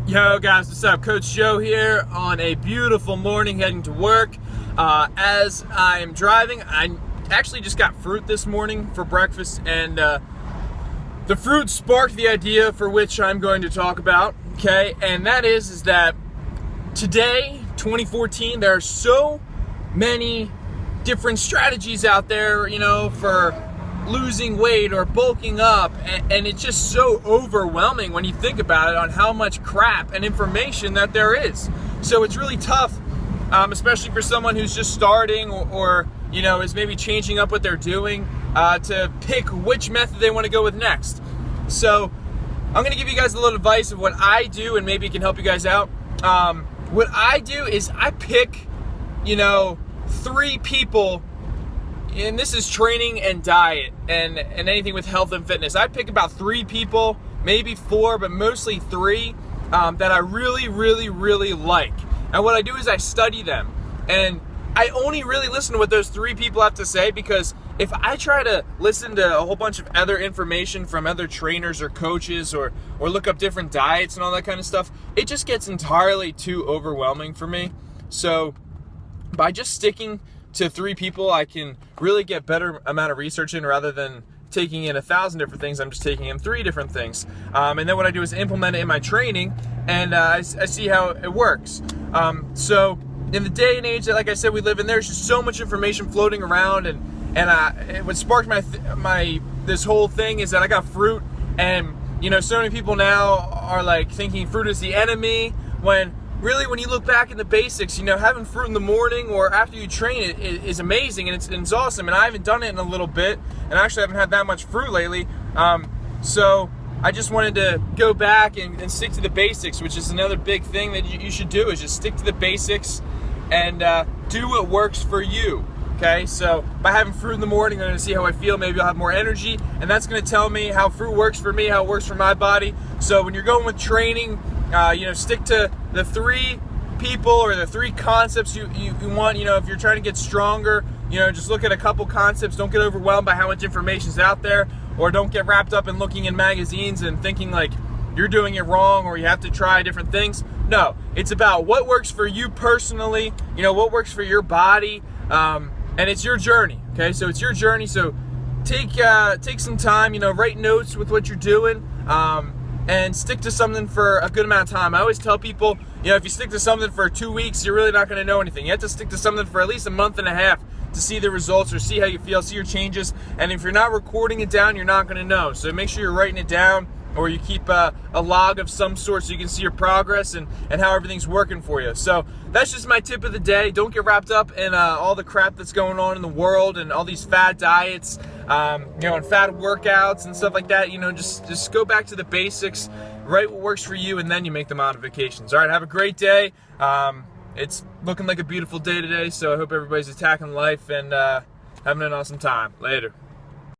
Yo guys, what's up? Coach Joe here on a beautiful morning heading to work. As I'm driving, I actually just got fruit this morning for breakfast, and the fruit sparked the idea for which I'm going to talk about, okay? And that is that today, 2014, there are so many different strategies out there, for losing weight or bulking up, and it's just so overwhelming when you think about it on how much crap and information that there is. So it's really tough, especially for someone who's just starting or is maybe changing up what they're doing, to pick which method they want to go with next. So I'm going to give you guys a little advice of what I do, and maybe it can help you guys out. What I do is I pick 3 people, and this is training and diet and anything with health and fitness. I pick about 3 people, maybe 4, but mostly 3 that I really like. And what I do is I study them, and I only really listen to what those 3 people have to say, because if I try to listen to a whole bunch of other information from other trainers or coaches or look up different diets and all that kind of stuff, it just gets entirely too overwhelming for me. So by just sticking to 3 people, I can really get better amount of research in, rather than taking in 1,000 different things. I'm just taking in 3 different things. And then what I do is implement it in my training, and I see how it works. So in the day and age that, like I said, we live in, there's just so much information floating around, and what sparked my this whole thing is that I got fruit, and so many people now are like thinking fruit is the enemy, when really, when you look back in the basics, having fruit in the morning or after you train it is amazing, and it's awesome. And I haven't done it in a little bit, and I actually haven't had that much fruit lately. So I just wanted to go back and stick to the basics, which is another big thing that you should do, is just stick to the basics and do what works for you. Okay, so by having fruit in the morning, I'm going to see how I feel. Maybe I'll have more energy, and that's going to tell me how fruit works for me, how it works for my body. So when you're going with training, stick to the 3 people or the 3 concepts you want. If you're trying to get stronger, just look at a couple concepts. Don't get overwhelmed by how much information is out there, or don't get wrapped up in looking in magazines and thinking like you're doing it wrong or you have to try different things. No, it's about what works for you personally, what works for your body, and it's your journey, okay? So it's your journey, so take some time, write notes with what you're doing, and stick to something for a good amount of time. I always tell people, if you stick to something for 2 weeks, you're really not going to know anything. You have to stick to something for at least a month and a half to see the results, or see how you feel, see your changes. And if you're not recording it down, you're not going to know. So make sure you're writing it down, or you keep a log of some sort so you can see your progress and how everything's working for you. So that's just my tip of the day. Don't get wrapped up in all the crap that's going on in the world and all these fad diets, and fad workouts and stuff like that. Just go back to the basics, write what works for you, and then you make the modifications. All right, have a great day. It's looking like a beautiful day today, so I hope everybody's attacking life and having an awesome time. Later.